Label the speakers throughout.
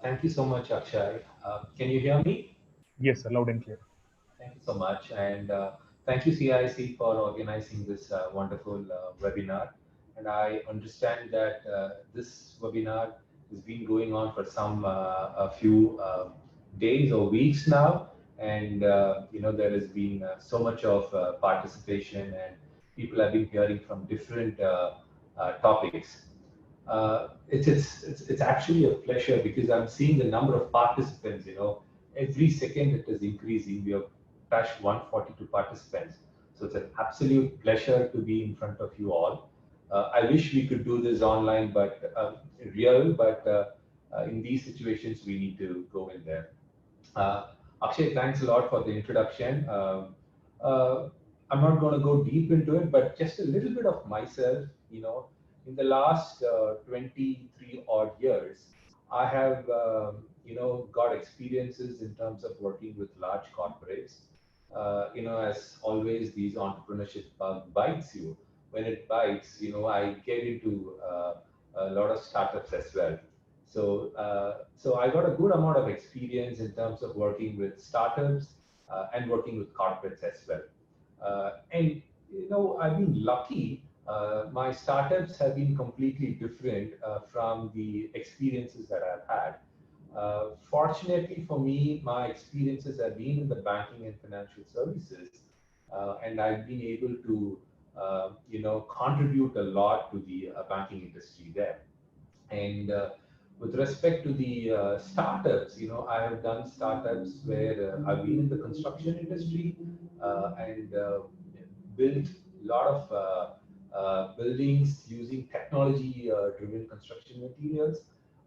Speaker 1: Thank you so much, Akshay. Can you hear me?
Speaker 2: Yes, sir, loud and clear.
Speaker 1: Thank you so much. And thank you, CIC, for organizing this wonderful webinar. And I understand that this webinar has been going on for a few days or weeks now. And, there has been so much of participation, and people have been hearing from different topics. It's actually a pleasure because I'm seeing the number of participants. Every second it is increasing. We have touched 142 participants, so it's an absolute pleasure to be in front of you all. I wish we could do this online, but in these situations we need to go in there. Uh, Akshay, thanks a lot for the introduction. Uh, I'm not going to go deep into it, but just a little bit of myself. In the last 23 odd years, I have, got experiences in terms of working with large corporates. As always, these entrepreneurship bug bites you. When it bites, I get into a lot of startups as well. So I got a good amount of experience in terms of working with startups and working with corporates as well. And I've been lucky. My startups have been completely different from the experiences that I've had. Fortunately for me, my experiences have been in the banking and financial services, and I've been able to, contribute a lot to the banking industry there. And with respect to the startups, I have done startups where I've been in the construction industry and built a lot of buildings using technology-driven construction materials.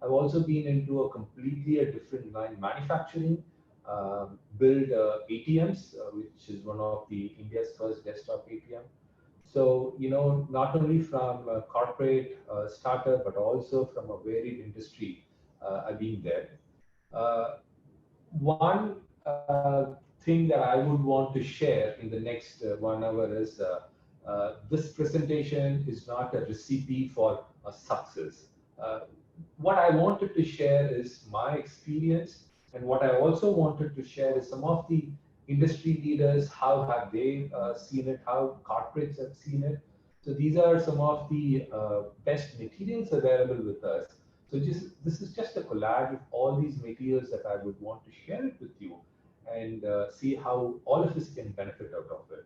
Speaker 1: I've also been into a completely a different line, manufacturing, build ATMs, which is one of the India's first desktop ATM. So, not only from a corporate startup, but also from a varied industry, I've been there. Uh, One thing that I would want to share in the next 1 hour is this presentation is not a recipe for a success. Uh, what I wanted to share is my experience, and what I also wanted to share is some of the industry leaders, how have they seen it, how corporates have seen it. So these are some of the best materials available with us. So this is just a collage of all these materials that I would want to share it with you and see how all of us can benefit out of it.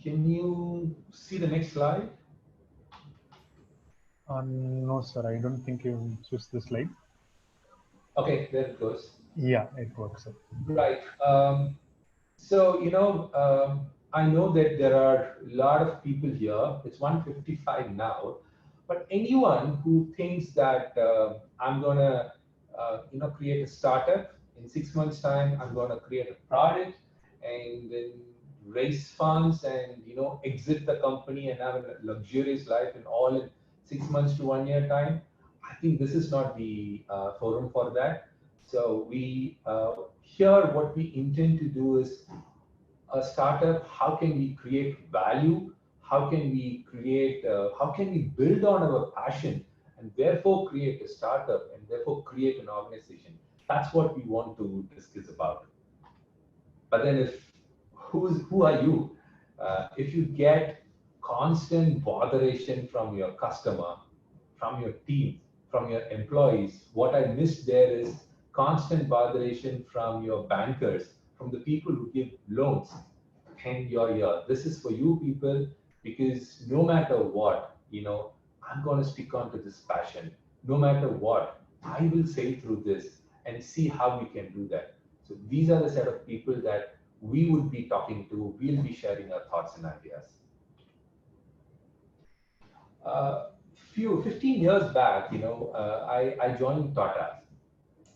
Speaker 1: Can you see the next slide?
Speaker 2: No, sir, I don't think you switched the slide.
Speaker 1: Okay, there it goes.
Speaker 2: Yeah, it works, sir.
Speaker 1: Right. So, I know that there are a lot of people here. It's 1:55 now, but anyone who thinks that I'm gonna, create a startup in 6 months' time, I'm gonna create a product and then raise funds and exit the company and have a luxurious life and all in 6 months to 1 year time, I think this is not the forum for that. So we here what we intend to do is a startup. How can we create value? How can we build on our passion and therefore create a startup and therefore create an organization? That's what we want to discuss about. But then who are you? If you get constant botheration from your customer, from your team, from your employees, what I missed there is constant botheration from your bankers, from the people who give loans, and you're here. This is for you people because no matter what, I'm going to stick on to this passion. No matter what, I will sail through this and see how we can do that. So these are the set of people that we would be talking to. We'll be sharing our thoughts and ideas. Few 15 years back, I joined Tata,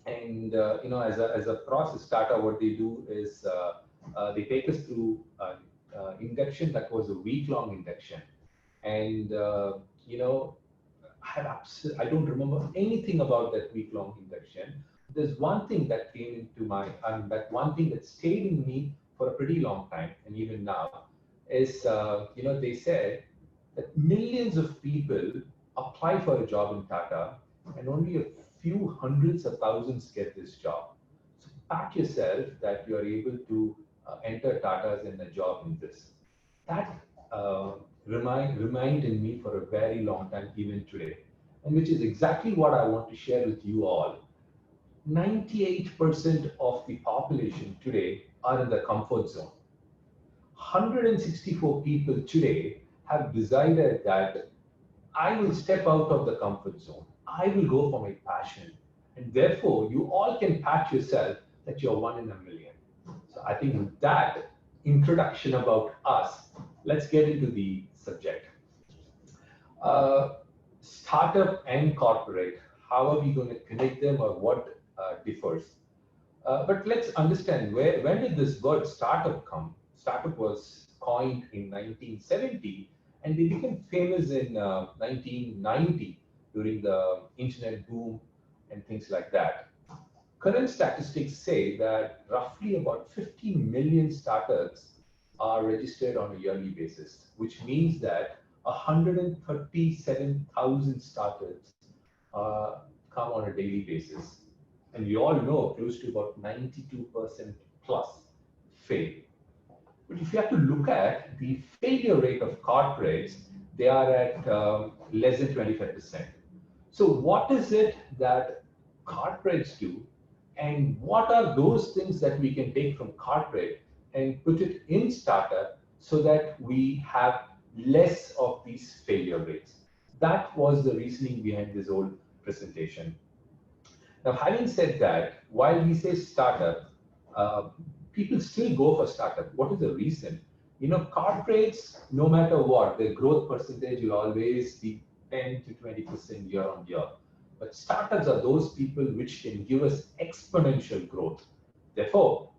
Speaker 1: and as a process, Tata, what they do is they take us through induction. That was a week-long induction, and I don't remember anything about that week-long induction. There's one thing that came into my, that one thing that stayed in me for a pretty long time, and even now, is they said that millions of people apply for a job in Tata, and only a few hundreds of thousands get this job. So pat yourself that you are able to enter Tata's in a job in this. That reminded me for a very long time, even today, and which is exactly what I want to share with you all. 98% of the population today are in the comfort zone. 164 people today have decided that I will step out of the comfort zone. I will go for my passion. And therefore, you all can pat yourself that you're one in a million. So I think with that introduction about us, let's get into the subject. Uh, Startup and corporate, how are we going to connect them or what differs? But let's understand when did this word startup come? Startup was coined in 1970 and they became famous in 1990 during the internet boom and things like that. Current statistics say that roughly about 50 million startups are registered on a yearly basis, which means that 137,000 startups come on a daily basis. And we all know close to about 92% plus fail. But if you have to look at the failure rate of corporates, they are at less than 25%. So what is it that corporates do, and what are those things that we can take from corporate and put it in startup so that we have less of these failure rates? That was the reasoning behind this whole presentation. Now, having said that, while we say startup, uh, people still go for startup. What is the reason? Corporates, no matter what, their growth percentage will always be 10 to 20% year on year. But startups are those people which can give us exponential growth. Therefore,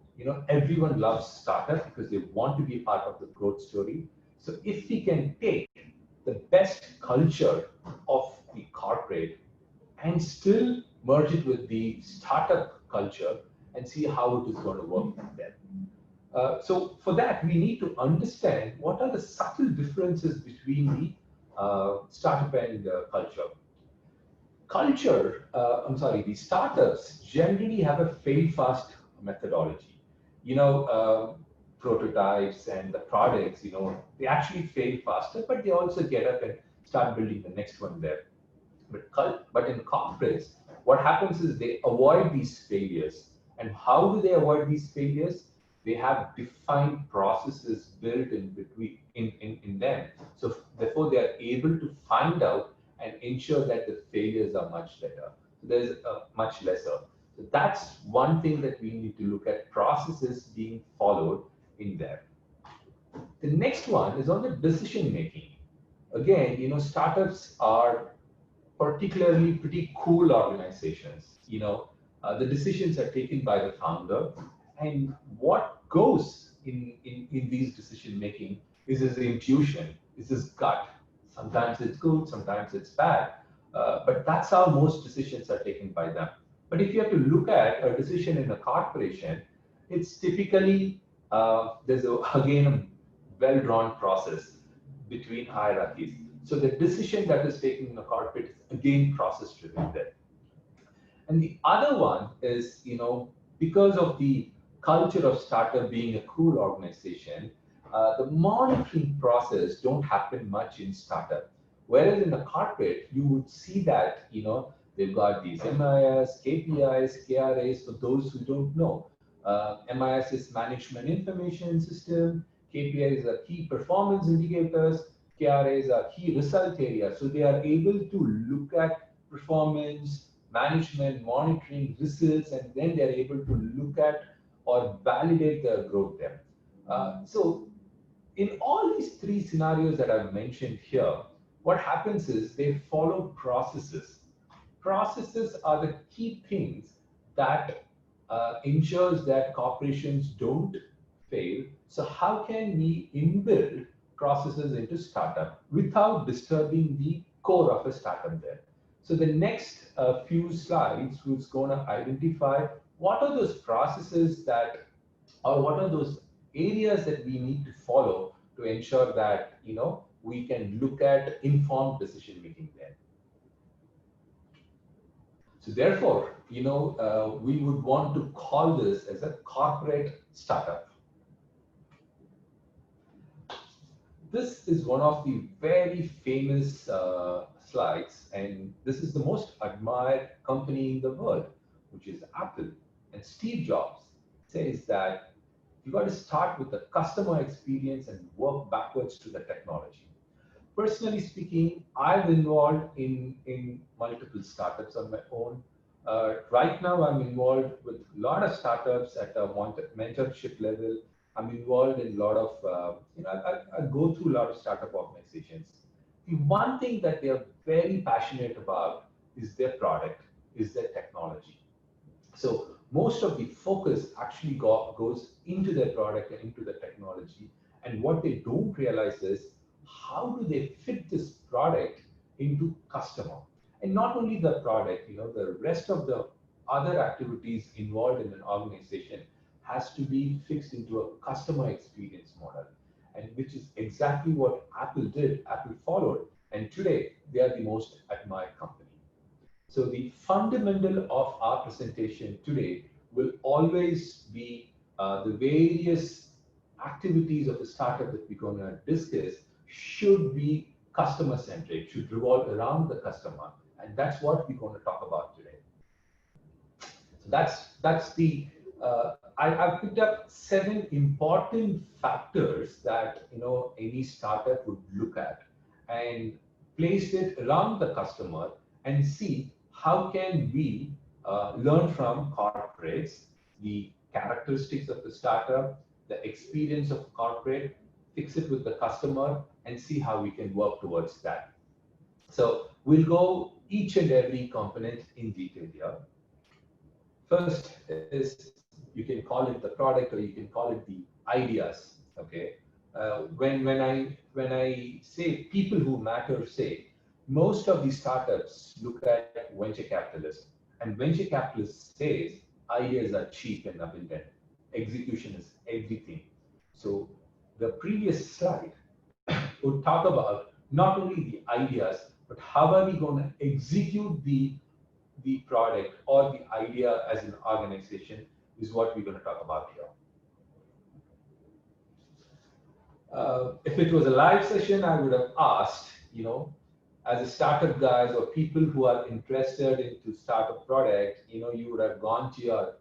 Speaker 1: everyone loves startup because they want to be part of the growth story. So if we can take the best culture of the corporate and still merge it with the startup culture and see how it is going to work then. So for that, we need to understand what are the subtle differences between the startup and culture. The startups generally have a fail fast methodology. Prototypes and the products, they actually fail faster, but they also get up and start building the next one there. But in corporates, what happens is they avoid these failures. And how do they avoid these failures? They have defined processes built in between in them. So therefore, they are able to find out and ensure that the failures are much better. So there's much lesser. So that's one thing that we need to look at, processes being followed in there. The next one is on the decision making. Again, startups are particularly pretty cool organizations. The decisions are taken by the founder, and what goes in these decision making is his intuition, is his gut. Sometimes it's good, sometimes it's bad, but that's how most decisions are taken by them. But if you have to look at a decision in a corporation, it's typically again a well-drawn process between hierarchies. So the decision that is taken in a corporate is again process driven there. And the other one is, because of the culture of startup being a cool organization, the monitoring process don't happen much in startup. Whereas in a corporate, you would see that, they've got these MIS, KPIs, KRAs for those who don't know. MIS is Management Information System, KPIs are Key Performance Indicators, KRAs are Key Result Areas. So they are able to look at performance, management, monitoring, results, and then they're able to look at or validate the growth there. So in all these three scenarios that I've mentioned here, what happens is they follow processes. Processes are the key things that ensures that corporations don't fail. So how can we inbuild processes into startup without disturbing the core of a startup there? So the next few slides who's going to identify what are those processes that, or what are those areas that we need to follow to ensure that we can look at informed decision making there. So therefore, we would want to call this as a corporate startup. This is one of the very famous slides, and this is the most admired company in the world, which is Apple. And Steve Jobs says that you got to start with the customer experience and work backwards to the technology. Personally speaking, I'm involved in multiple startups on my own. Right now, I'm involved with a lot of startups at a mentorship level. I'm involved in a lot of, I go through a lot of startup organizations. The one thing that they are very passionate about is their product, is their technology. So most of the focus actually goes into their product and into the technology. And what they don't realize is how do they fit this product into customer? And not only the product, the rest of the other activities involved in an organization has to be fixed into a customer experience model. And which is exactly what Apple did. Apple followed. And today, they are the most admired company. So the fundamental of our presentation today will always be the various activities of the startup that we're going to discuss should be customer centric, should revolve around the customer, and that's what we're going to talk about today. So that's the I've picked up 7 important factors that any startup would look at and placed it around the customer and see how can we learn from corporates, the characteristics of the startup, the experience of corporate, fix it with the customer, and see how we can work towards that. So we'll go each and every component in detail here. First is, you can call it the product or you can call it the ideas. Okay. When I say people who matter, say most of these startups look at venture capitalism, and venture capitalists says ideas are cheap and abundant. Execution is everything. So the previous slide would talk about not only the ideas, but how are we going to execute the product or the idea as an organization is what we're going to talk about here. If it was a live session, I would have asked, as a startup guys or people who are interested into startup product, you would have gone to your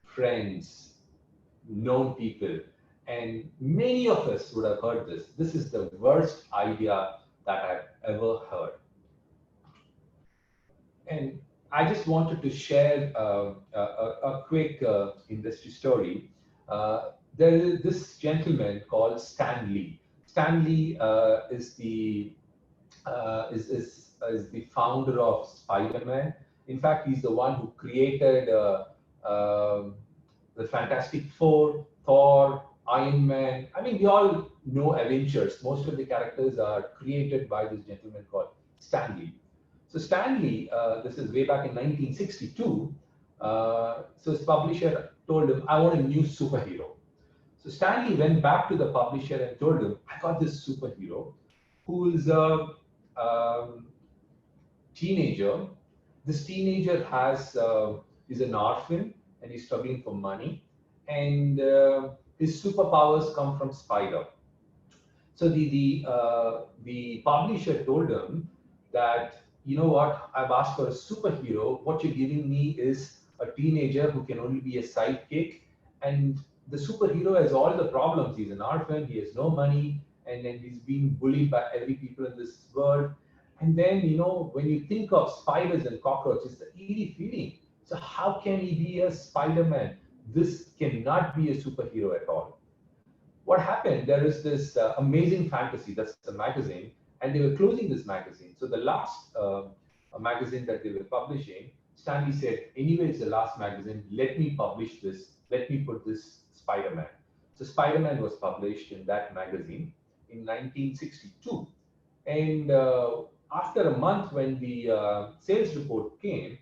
Speaker 1: friends, known people, and many of us would have heard this. This is the worst idea that I've ever heard. And I just wanted to share a quick industry story. There is this gentleman called Stan Lee. Stan Lee is the founder of Spider-Man. In fact, he's the one who created the Fantastic Four, Thor, Iron Man. I mean, we all know Avengers. Most of the characters are created by this gentleman called Stan Lee. So Stan Lee, this is way back in 1962. So his publisher told him, I want a new superhero. So Stan Lee went back to the publisher and told him, I got this superhero who is a teenager. This teenager is an orphan and he's struggling for money. And his superpowers come from spider. So the publisher told him that, you know what, I've asked for a superhero. What you're giving me is a teenager who can only be a sidekick. And the superhero has all the problems. He's an orphan, he has no money, and then he's being bullied by every people in this world. And then, when you think of spiders and cockroaches, it's an eerie feeling. So how can he be a Spider-Man? This cannot be a superhero at all. What happened, there is this Amazing Fantasy, that's the magazine, and they were closing this magazine. So the last magazine that they were publishing, Stanley said, anyway, it's the last magazine, let me publish this, let me put this Spider-Man. So Spider-Man was published in that magazine in 1962. And after a month, when the sales report came,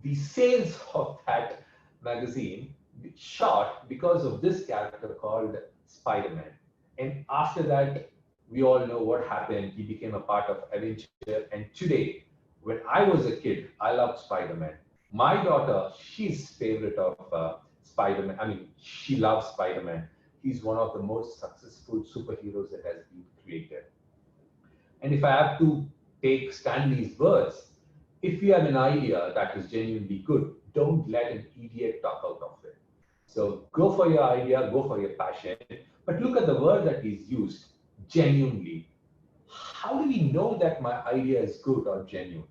Speaker 1: the sales of that magazine shot because of this character called Spider-Man. And after that, we all know what happened. He became a part of Avenger. And today, When I was a kid, I loved Spider-Man. My daughter, she's favorite of Spider-Man. I mean, she loves Spider-Man. He's one of the most successful superheroes that has been created. And if I have to take Stanley's words, if you have an idea that is genuinely good, don't let an idiot talk out of it. So go for your idea, go for your passion, but look at the word that is used, genuinely. How do we know that my idea is good or genuine?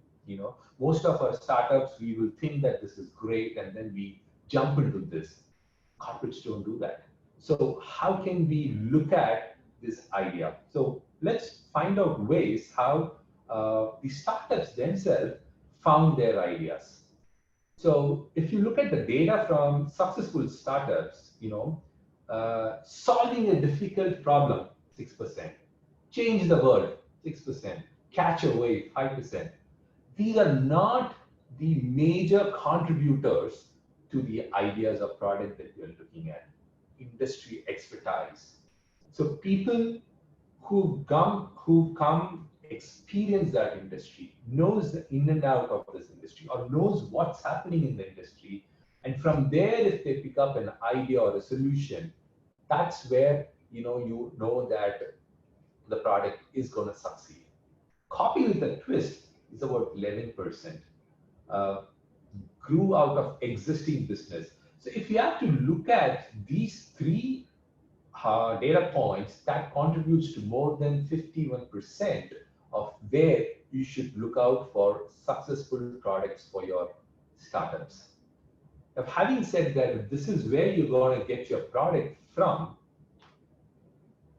Speaker 1: Most of our startups, we will think that this is great and then we jump into this. Corporates don't do that. So how can we look at this idea? So let's find out ways how the startups themselves found their ideas. So if you look at the data from successful startups, solving a difficult problem, 6%, change the world, 6%, catch a wave, 5%. These are not the major contributors to the ideas of product that you're looking at. Industry expertise. So people who come experience that industry, knows the in and out of this industry, or knows what's happening in the industry, and from there, if they pick up an idea or a solution, that's where you know that the product is going to succeed. Copy with a twist is about 11%. Uh, Grew out of existing business. So if you have to look at these three data points, that contributes to more than 51% of where you should look out for successful products for your startups. Now, having said that, this is where you're going to get your product from,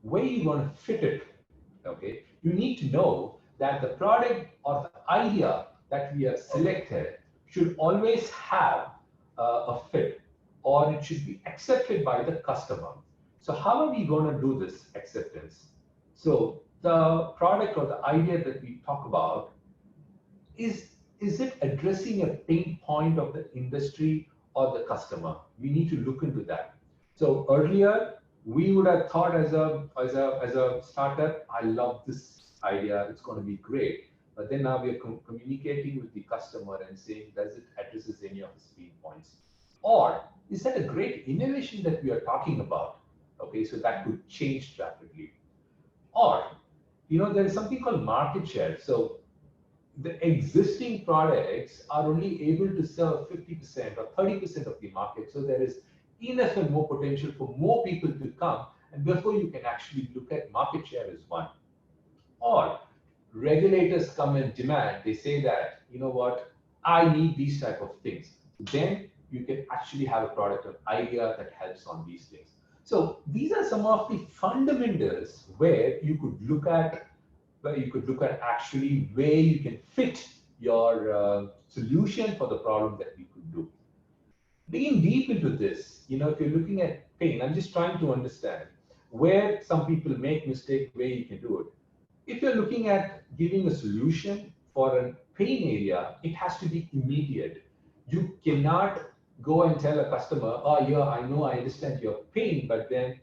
Speaker 1: where you're going to fit it. Okay, you need to know that the product or the idea that we have selected should always have a fit, or it should be accepted by the customer. So how are we going to do this acceptance? So the product or the idea that we talk about, is it addressing a pain point of the industry or the customer? We need to look into that. So earlier, we would have thought as a startup, I love this idea, it's going to be great. But then now we are communicating with the customer and saying, does it addresses any of his pain points? Or is that a great innovation that we are talking about? Okay, so that could change rapidly. Or, there is something called market share. So the existing products are only able to serve 50% or 30% of the market. So there is enough and more potential for more people to come. And therefore, you can actually look at market share as one. Or regulators come and demand, they say that, you know what, I need these type of things. Then you can actually have a product or idea that helps on these things. So these are some of the fundamentals where you could look at actually where you can fit your solution for the problem that we could do. Digging deep into this, if you're looking at pain, I'm just trying to understand where some people make mistake, where you can do it. If you're looking at giving a solution for a pain area, it has to be immediate. You cannot go and tell a customer, oh yeah, I know, I understand your pain, but then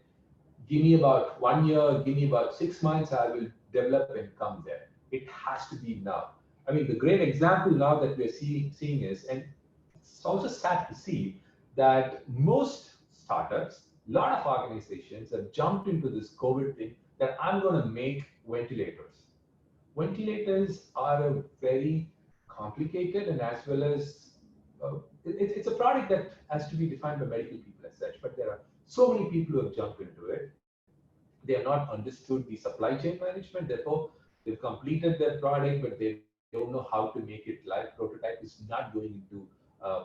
Speaker 1: give me about 1 year, give me about 6 months, I will develop and come there. It has to be now. I mean, the great example now that we're seeing is, and it's also sad to see that most startups, a lot of organizations have jumped into this COVID thing that I'm going to make ventilators. Ventilators are a very complicated and as well as it's a product that has to be defined by medical people as such, but there are so many people who have jumped into it. They have not understood the supply chain management. Therefore, they've completed their product, but they don't know how to make it live. Prototype is not going into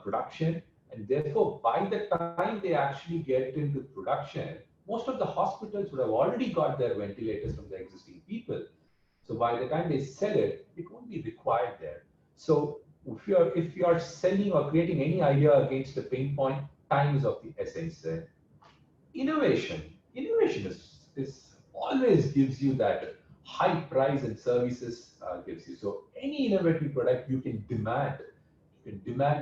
Speaker 1: production. And therefore, by the time they actually get into production, most of the hospitals would have already got their ventilators from the existing people. So by the time they sell it, it won't be required there. So if you are selling or creating any idea against the pain point, time is of the essence. Innovation is always gives you that high price and services gives you. So any innovative product you can demand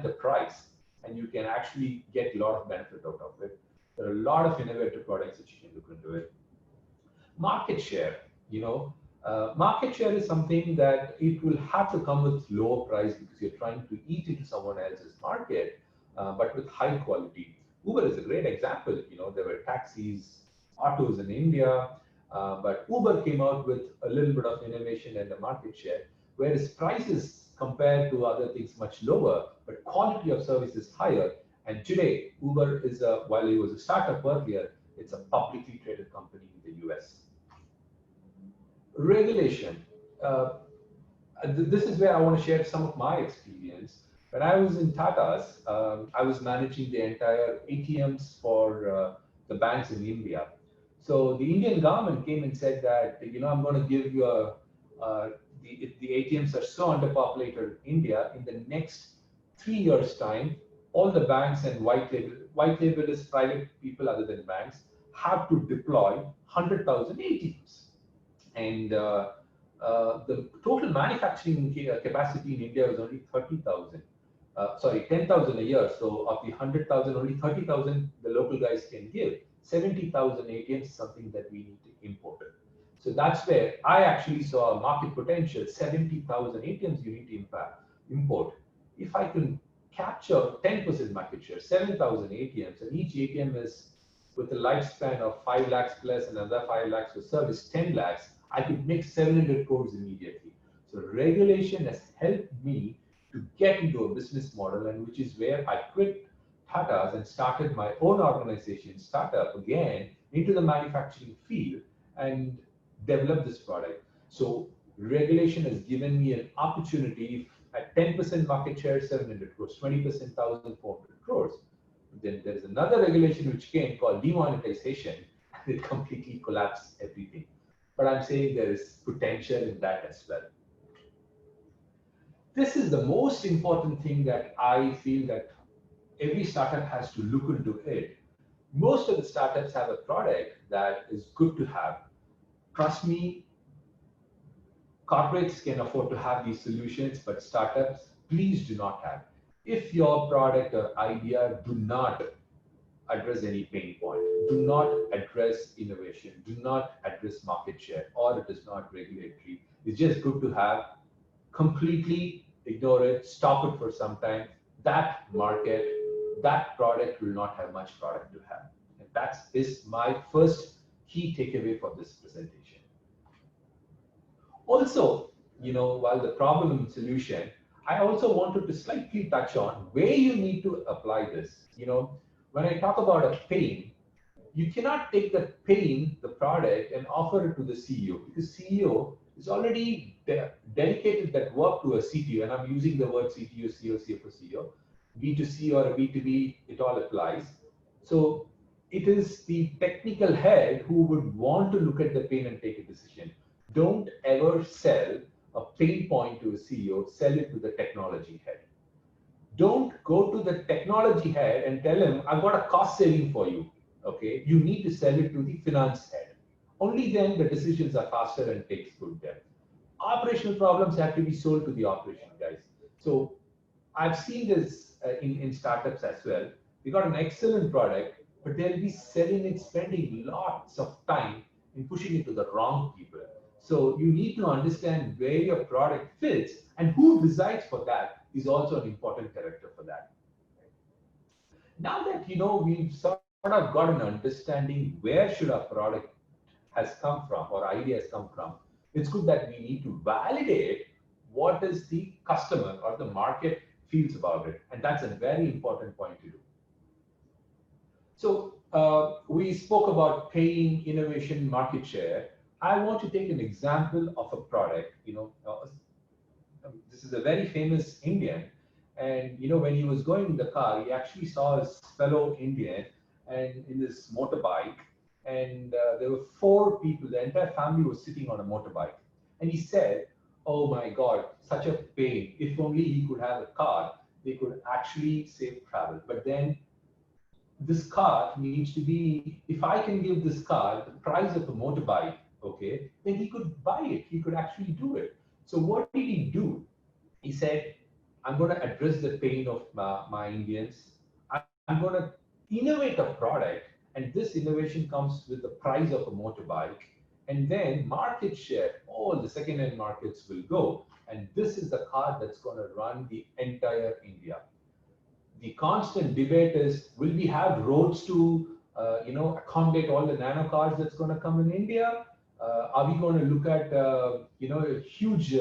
Speaker 1: the price, and you can actually get a lot of benefit out of it. There are a lot of innovative products that you can look into it. Market share, Market share is something that it will have to come with lower price because you're trying to eat into someone else's market, but with high quality. Uber is a great example. There were taxis, autos in India, but Uber came out with a little bit of innovation and the market share, whereas prices compared to other things much lower, but quality of service is higher. And today, Uber is while it was a startup earlier, it's a publicly traded company in the US. Regulation. This is where I want to share some of my experience. When I was in Tata's, I was managing the entire ATMs for the banks in India. So the Indian government came and said that, I'm going to give you the ATMs are so underpopulated in India, in the next 3 years' time, all the banks and white label is private people other than banks, have to deploy 100,000 ATMs. And the total manufacturing capacity in India was only 30,000. Sorry, 10,000 a year. So of the 100,000, only 30,000 the local guys can give. 70,000 ATMs is something that we need to import. So that's where I actually saw a market potential. 70,000 ATMs you need to import. If I can capture 10% market share, 7,000 ATMs, and each ATM is with a lifespan of 5 lakhs plus another 5 lakhs for service, 10 lakhs, I could make 700 crores immediately. So regulation has helped me to get into a business model, and which is where I quit Tata's and started my own organization, startup again, into the manufacturing field and develop this product. So regulation has given me an opportunity at 10% market share, 700 crores, 20%, 1,400 crores. Then there's another regulation which came called demonetization, and it completely collapsed everything. But I'm saying there is potential in that as well. This is the most important thing that I feel that every startup has to look into it. Most of the startups have a product that is good to have. Trust me, corporates can afford to have these solutions, but startups, please do not have. If your product or idea do not address any pain point, do not address innovation, do not address market share, or it is not regulatory, it's just good to have, completely ignore it, stop it for some time, that market, that product will not have much product to have. And that is my first key takeaway for this presentation. Also, while the problem and solution, I also wanted to slightly touch on where you need to apply this. When I talk about a pain, you cannot take the pain, the product, and offer it to the CEO, because CEO is already dedicated that work to a CTO, and I'm using the word CTO, CEO, CFO, CEO, B2C or a B2B, it all applies. So it is the technical head who would want to look at the pain and take a decision. Don't ever sell a pain point to a CEO, sell it to the technology head. Don't go to the technology head and tell him, I've got a cost saving for you. Okay, you need to sell it to the finance head. Only then the decisions are faster and takes good depth. Operational problems have to be sold to the operation guys. So I've seen this in startups as well. We got an excellent product, but they'll be selling it, spending lots of time in pushing it to the wrong people. So you need to understand where your product fits, and who decides for that is also an important character for that. Now that we've sort of got an understanding where should our product has come from or idea has come from, it's good that we need to validate what is the customer or the market feels about it, and that's a very important point to do. So we spoke about paying, innovation, market share. I want to take an example of a product. This is a very famous Indian, and when he was going in the car, he actually saw his fellow Indian and in this motorbike, and there were 4 people. The entire family was sitting on a motorbike, and he said, "Oh my God, such a pain! If only he could have a car, they could actually save travel." But then this car needs to be, if I can give this car the price of a motorbike, okay, then he could buy it. He could actually do it. So what did he do? He said, I'm going to address the pain of my Indians. I'm going to innovate a product. And this innovation comes with the price of a motorbike. And then market share, all the second-hand markets will go. And this is the car that's going to run the entire India. The constant debate is, will we have roads to accommodate all the nano cars that's going to come in India? Are we going to look at a huge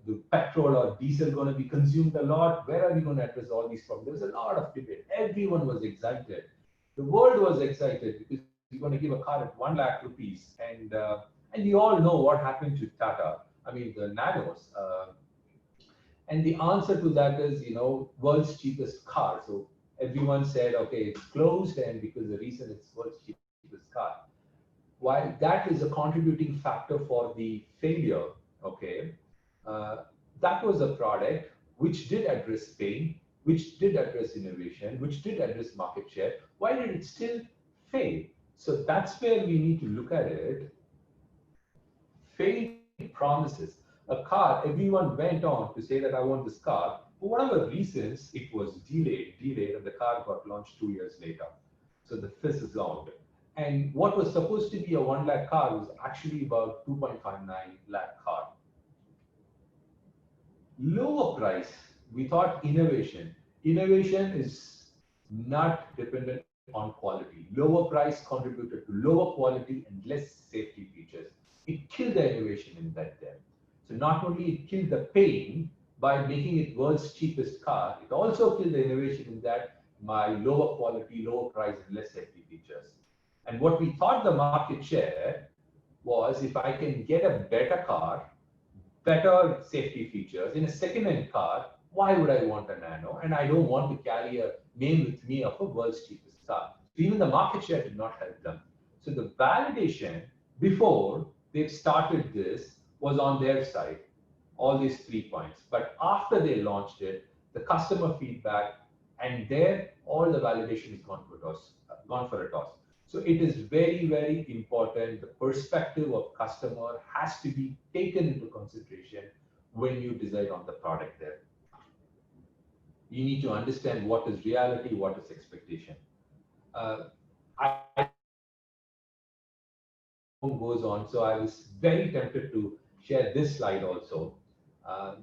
Speaker 1: the petrol or diesel going to be consumed a lot? Where are we going to address all these problems? There was a lot of debate. Everyone was excited. The world was excited because we're going to give a car at 1 lakh rupees, and we all know what happened to Tata. I mean the nanos. And the answer to that is, world's cheapest car. So everyone said, okay, it's closed, and because the reason it's world's cheapest car. While that is a contributing factor for the failure, okay, that was a product which did address pain, which did address innovation, which did address market share. Why did it still fail? So that's where we need to look at it. Failed promises. A car, everyone went on to say that I want this car. For whatever reasons, it was delayed, and the car got launched 2 years later. So the fizzles out. And what was supposed to be a 1 lakh car was actually about 2.59 lakh car. Lower price, we thought innovation. Innovation is not dependent on quality. Lower price contributed to lower quality and less safety features. It killed the innovation in that term. So not only it killed the pain by making it world's cheapest car, it also killed the innovation in that my lower quality, lower price, and less safety features. And what we thought the market share was, if I can get a better car, better safety features in a second-hand car, why would I want a nano? And I don't want to carry a name with me of a world's cheapest car. So even the market share did not help them. So the validation before they've started this was on their side, all these 3 points. But after they launched it, the customer feedback, and there all the validation is gone for a toss. So it is very, very important. The perspective of customer has to be taken into consideration when you decide on the product there. You need to understand what is reality, what is expectation. I goes on, so I was very tempted to share this slide also.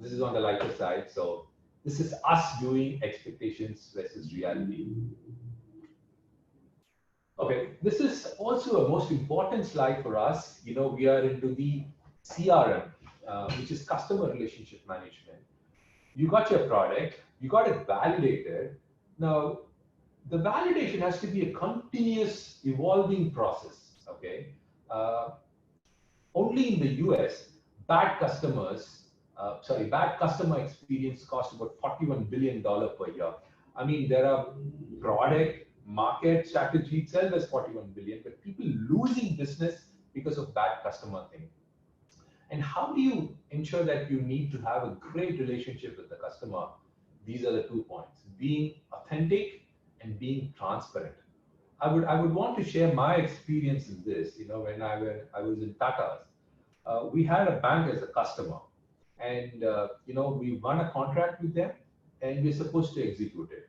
Speaker 1: This is on the lighter side. So this is us doing expectations versus reality. Okay, this is also a most important slide for us. We are into the CRM, which is customer relationship management. You got your product, you got it validated. Now, the validation has to be a continuous evolving process, okay? Only in the US, bad customer experience costs about $41 billion per year. I mean, there are product market strategy itself is 41 billion, but people losing business because of bad customer thing. And how do you ensure that you need to have a great relationship with the customer? These are the 2 points: being authentic and being transparent. I would want to share my experience in this. When I was in Tata's, we had a bank as a customer, and we won a contract with them, and we're supposed to execute it.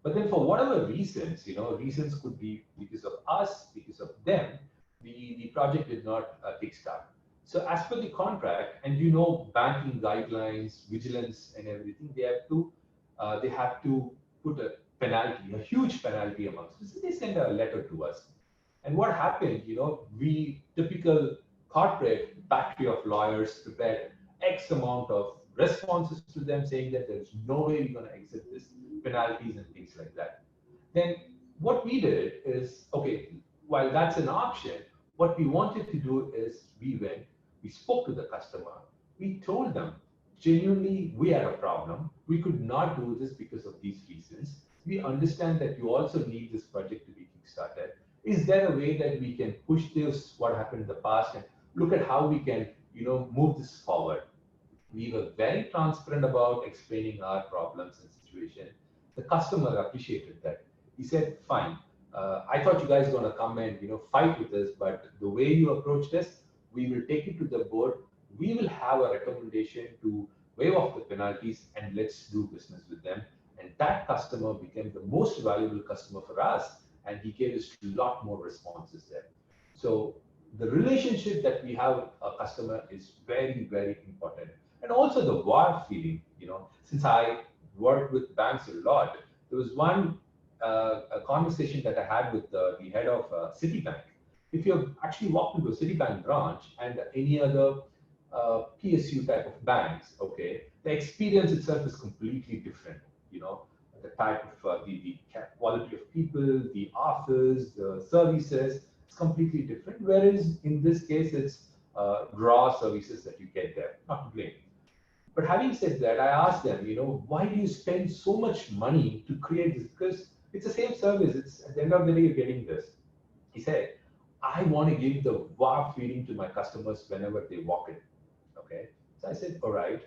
Speaker 1: But then for whatever reasons, reasons could be because of us, because of them, the project did not kickstart. So as per the contract, and banking guidelines, vigilance, and everything, they have to put a penalty, a huge penalty amongst us. So they send a letter to us. And what happened, we, typical corporate battery of lawyers, prepared X amount of responses to them saying that there's no way we're going to exit this, penalties and things like that. Then what we did is, okay, while that's an option, what we wanted to do is we spoke to the customer, we told them, genuinely, we had a problem. We could not do this because of these reasons. We understand that you also need this project to be kickstarted. Is there a way that we can push this, what happened in the past, and look at how we can, move this forward? We were very transparent about explaining our problems and situation. The customer appreciated that. He said, fine, I thought you guys were going to come and fight with us, but the way you approached us, we will take it to the board. We will have a recommendation to waive off the penalties, and let's do business with them. And that customer became the most valuable customer for us, and he gave us a lot more responses there. So the relationship that we have with a customer is very, very important. And also the war feeling, since I worked with banks a lot, there was one a conversation that I had with the head of Citibank. If you actually walk into a Citibank branch and any other PSU type of banks, okay, the experience itself is completely different. The type of the quality of people, the office, the services, it's completely different. Whereas in this case, it's raw services that you get there. Not to blame. But having said that, I asked them, why do you spend so much money to create this? Because it's the same service. It's at the end of the day, you're getting this. He said, I want to give the wow feeling to my customers whenever they walk in. Okay. So I said, all right,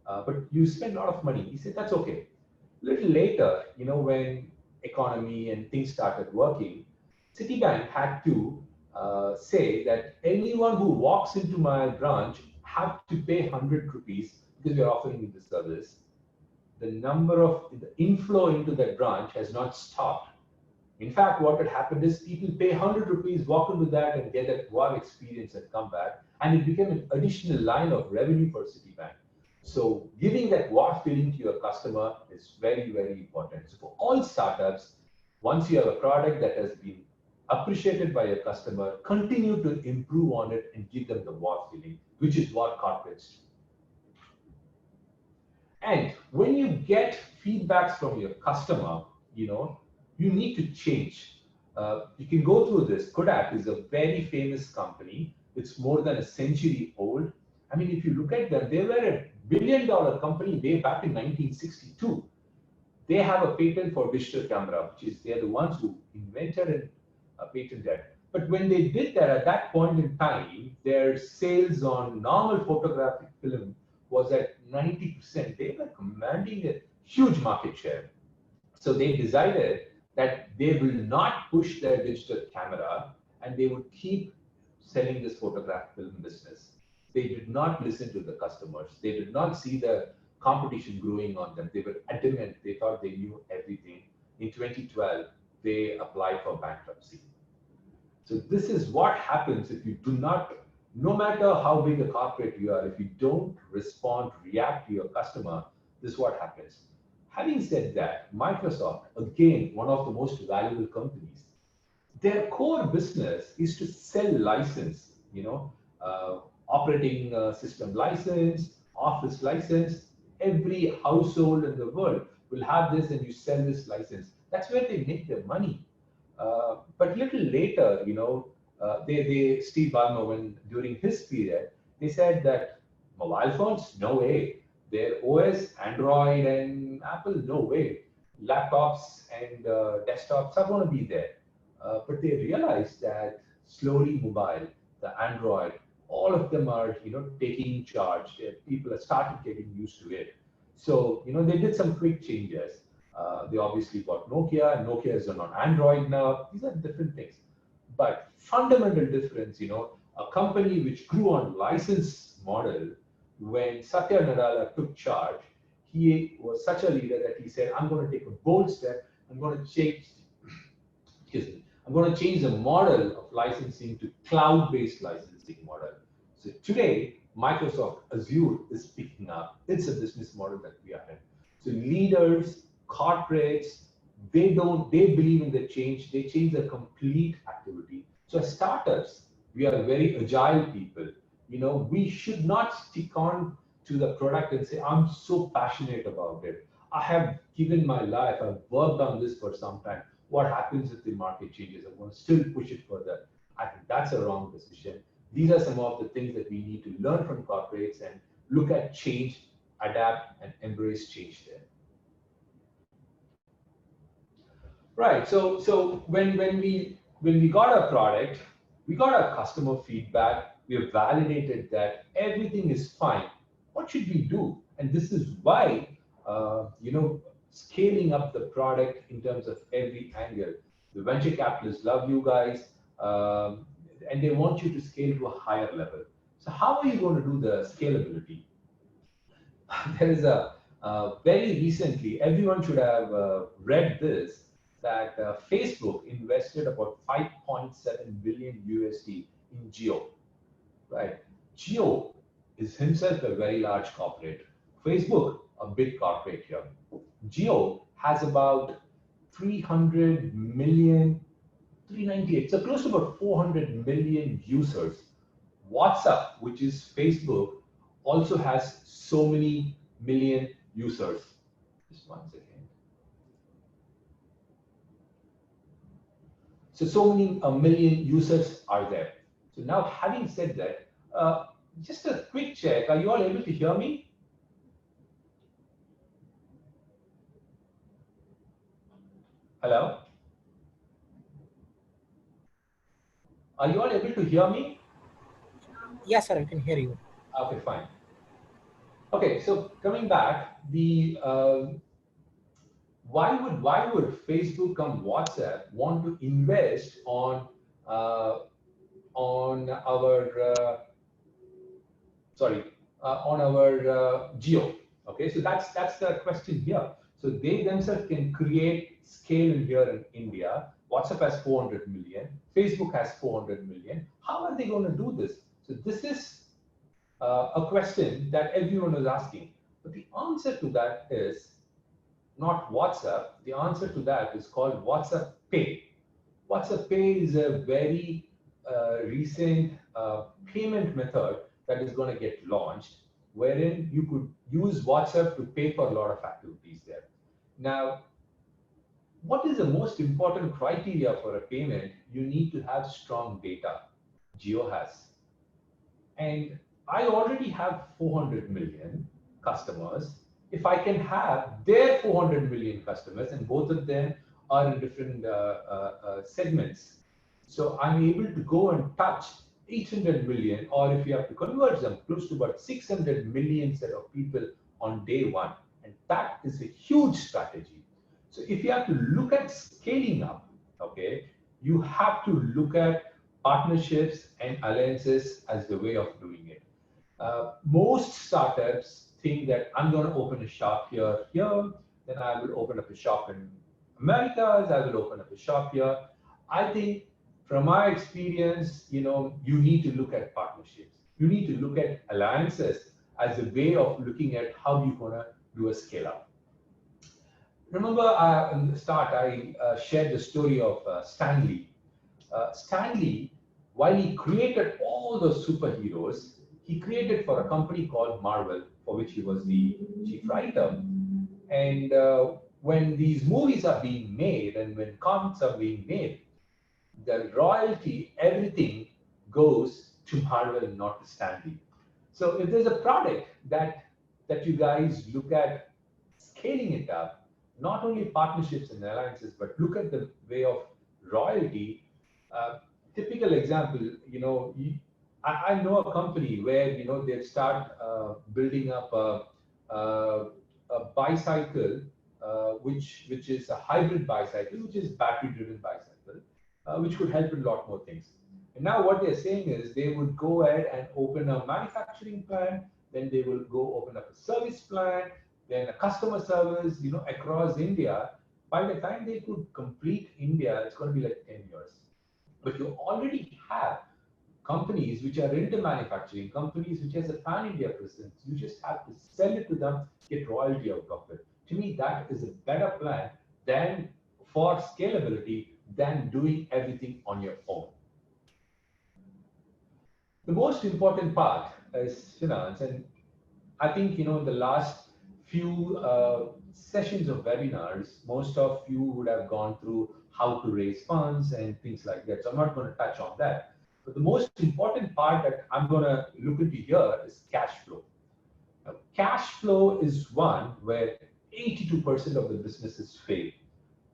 Speaker 1: but you spend a lot of money. He said, that's okay. A little later, when economy and things started working, Citibank had to say that anyone who walks into my branch have to pay 100 rupees because we are offering you the service. The number of the inflow into that branch has not stopped. In fact, what had happened is people pay 100 rupees, walk into that and get that wow experience and come back. And it became an additional line of revenue for Citibank. So giving that wow feeling to your customer is very, very important. So for all startups, once you have a product that has been appreciated by your customer, continue to improve on it and give them the wow feeling, which is what corporates do. And when you get feedbacks from your customer, you need to change. You can go through this. Kodak is a very famous company. It's more than a century old. I mean, if you look at them, they were a billion-dollar company way back in 1962. They have a patent for digital camera, which is they're the ones who invented and patented. But when they did that, at that point in time, their sales on normal photographic film was at 90%. They were commanding a huge market share. So they decided that they will not push their digital camera and they would keep selling this photographic film business. They did not listen to the customers. They did not see the competition growing on them. They were adamant. They thought they knew everything. In 2012, they applied for bankruptcy. So this is what happens if you do not, no matter how big a corporate you are, if you don't respond, react to your customer, this is what happens. Having said that, Microsoft, again, one of the most valuable companies, their core business is to sell license, operating system license, office license. Every household in the world will have this and you sell this license. That's where they make their money. But little later, Steve Ballmer, when during his period, they said that mobile phones, no way. Their OS, Android and Apple, no way. Laptops and desktops are going to be there. But they realized that slowly mobile, the Android, all of them are, taking charge. People are started getting used to it. So, they did some quick changes. They obviously got Nokia. Nokia is on Android now. These are different things. But fundamental difference, a company which grew on license model, when Satya Nadella took charge, he was such a leader that he said, I'm going to take a bold step. I'm going to change, I'm going to change the model of licensing to cloud-based licensing model. So today, Microsoft Azure is picking up. It's a business model that we are in. So leaders, corporates, they believe in the change. They change the complete activity. So as startups, we are very agile people. We should not stick on to the product and say, I'm so passionate about it. I have given my life. I've worked on this for some time. What happens if the market changes? I'm going to still push it further. I think that's a wrong decision. These are some of the things that we need to learn from corporates and look at change, adapt, and embrace change there. Right. So when we got a product, we got our customer feedback. We have validated that everything is fine. What should we do? And this is why scaling up the product in terms of every angle. The venture capitalists love you guys, and they want you to scale to a higher level. So how are you going to do the scalability? There is a very recently, everyone should have read this. that Facebook invested about 5.7 billion USD in Geo, right? Geo is himself a very large corporate. Facebook, a big corporate here. Geo has about 300 million, 398, so close to about 400 million users. WhatsApp, which is Facebook, also has so many million users. Just one second. So many million users are there. So now, having said that, just a quick check. Are you all able to hear me? Hello? Are you all able to hear me?
Speaker 3: Yes, sir, I can hear you.
Speaker 1: Okay, fine. Okay, so coming back, the why would Facebook and WhatsApp want to invest on our on our Geo? Okay, so that's the question here. So they themselves can create scale here in India. WhatsApp has 400 million. Facebook has 400 million. How are they going to do this? So this is a question that everyone is asking. But the answer to that is not WhatsApp. The answer to that is called WhatsApp Pay. WhatsApp Pay is a very recent payment method that is going to get launched, wherein you could use WhatsApp to pay for a lot of activities there. Now, what is the most important criteria for a payment? You need to have strong data. Geo has. And I already have 400 million customers. If I can have their 400 million customers, and both of them are in different segments, so I'm able to go and touch 800 million, or if you have to convert them, close to about 600 million set of people on day one. And that is a huge strategy. So if you have to look at scaling up, okay, you have to look at partnerships and alliances as the way of doing it. Most startups think that I'm going to open a shop here, then I will open up a shop in Americas, I will open up a shop here. I think from my experience, you need to look at partnerships. You need to look at alliances as a way of looking at how you're going to do a scale up. Remember in the start, I shared the story of Stanley. Stanley, while he created all those superheroes, he created for a company called Marvel, for which he was the chief writer. And when these movies are being made and when comics are being made, the royalty, everything goes to Marvel, not to Stanley. So if there's a product that you guys look at scaling it up, not only partnerships and alliances, but look at the way of royalty. Typical example, I know a company where they start building up a bicycle, which is a hybrid bicycle, which is battery-driven bicycle, which could help in a lot more things. And now what they're saying is they would go ahead and open a manufacturing plant, then they will go open up a service plant, then a customer service, across India. By the time they could complete India, it's going to be like 10 years. But you already have companies which are into manufacturing, companies which has a pan-India presence. You just have to sell it to them, get royalty out of it. To me, that is a better plan than for scalability than doing everything on your own. The most important part is finance, and I think in the last few sessions of webinars, most of you would have gone through how to raise funds and things like that. So I'm not going to touch on that. But the most important part that I'm going to look into here is cash flow. Now, cash flow is one where 82% of the businesses fail.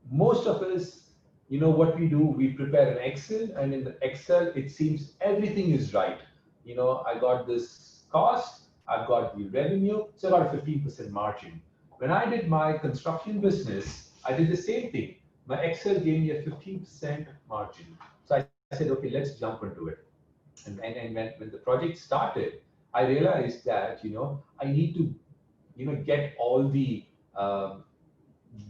Speaker 1: Most of us, what we do, we prepare an Excel, and in the Excel, it seems everything is right. I got this cost, I've got the revenue, so I got a 15% margin. When I did my construction business, I did the same thing. My Excel gave me a 15% margin. So I said, okay, let's jump into it. And when the project started, I realized that, I need to, get all the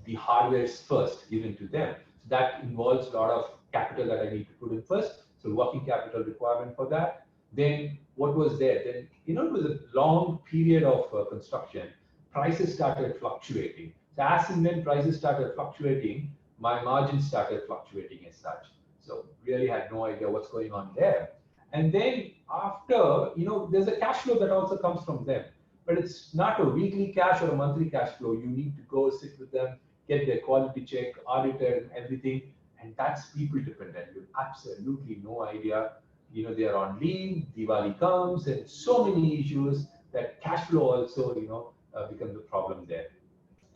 Speaker 1: hardwares first given to them. So that involves a lot of capital that I need to put in first. So working capital requirement for that. Then what was there? Then, it was a long period of construction. Prices started fluctuating. So as and when prices started fluctuating, my margins started fluctuating as such. So really had no idea what's going on there. And then after, there's a cash flow that also comes from them. But it's not a weekly cash or a monthly cash flow. You need to go sit with them, get their quality check, audited, and everything. And that's people dependent. You have absolutely no idea. They are on leave, Diwali comes, and so many issues that cash flow also, becomes a problem there.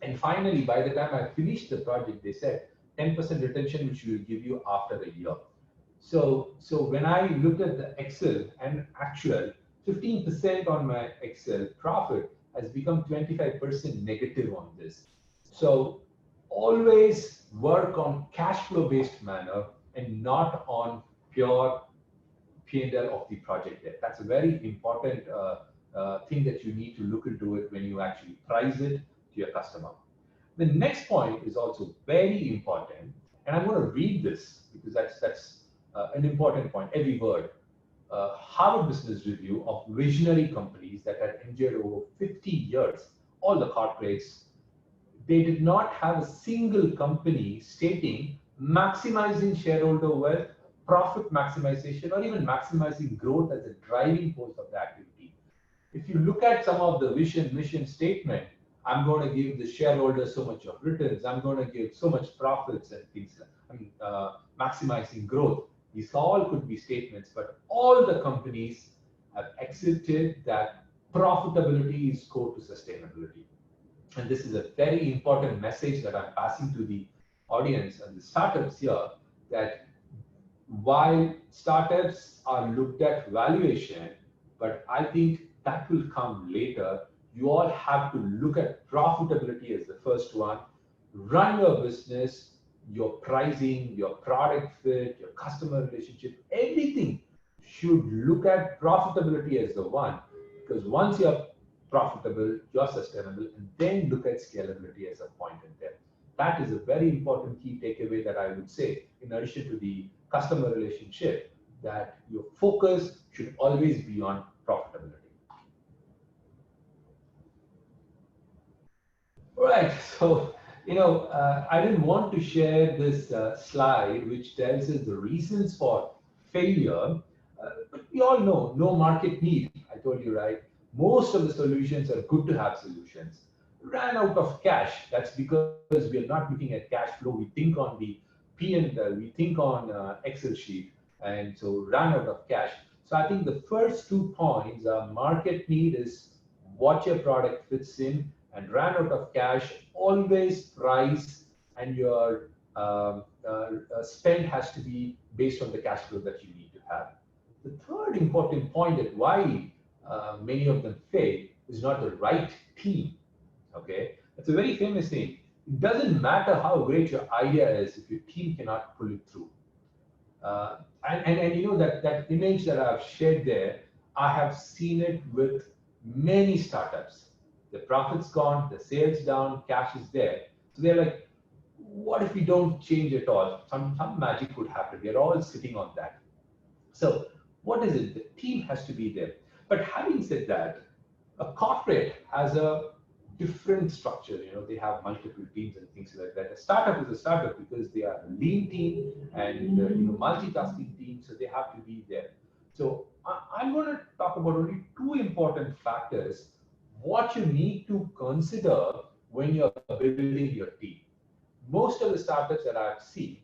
Speaker 1: And finally, by the time I finished the project, they said 10% retention, which we will give you after a year. So when I looked at the Excel and actual, 15% on my Excel profit has become 25% negative on this. So always work on cash flow based manner and not on pure P&L of the project there. That's a very important thing that you need to look into it when you actually price it to your customer. The next point is also very important, and I'm going to read this because that's an important point. Every word. Harvard Business Review of visionary companies that had endured over 50 years, all the corporates, they did not have a single company stating maximizing shareholder wealth, profit maximization, or even maximizing growth as a driving force of the activity. If you look at some of the vision, mission statement, I'm going to give the shareholders so much of returns, I'm going to give so much profits and things like maximizing growth. These all could be statements, but all the companies have accepted that profitability is core to sustainability. And this is a very important message that I'm passing to the audience and the startups here, that while startups are looked at valuation, but I think that will come later. You all have to look at profitability as the first one. Run your business, your pricing, your product fit, your customer relationship, everything should look at profitability as the one. Because once you're profitable, you're sustainable, and then look at scalability as a point in there. That is a very important key takeaway that I would say, in addition to the customer relationship, that your focus should always be on profitability. All right, so I didn't want to share this slide which tells us the reasons for failure, but we all know no market need. I told you, right? Most of the solutions are good to have solutions. Ran out of cash. That's because we are not looking at cash flow. We think on the P&L, we think on Excel sheet, and so ran out of cash. So I think the first 2 points are market need is what your product fits in, and ran out of cash, always price and your spend has to be based on the cash flow that you need to have. The third important point that why many of them fail is not the right team. Okay, it's a very famous thing. It doesn't matter how great your idea is if your team cannot pull it through. And that image that I've shared there, I have seen it with many startups. The profit's gone, the sales down, cash is there. So they're like, what if we don't change at all? Some magic could happen. We're all sitting on that. So what is it? The team has to be there. But having said that, a corporate has a different structure. They have multiple teams and things like that. A startup is a startup because they are a lean team and multitasking team, so they have to be there. So I'm going to talk about only 2 important factors what you need to consider when you're building your team. Most of the startups that I've seen,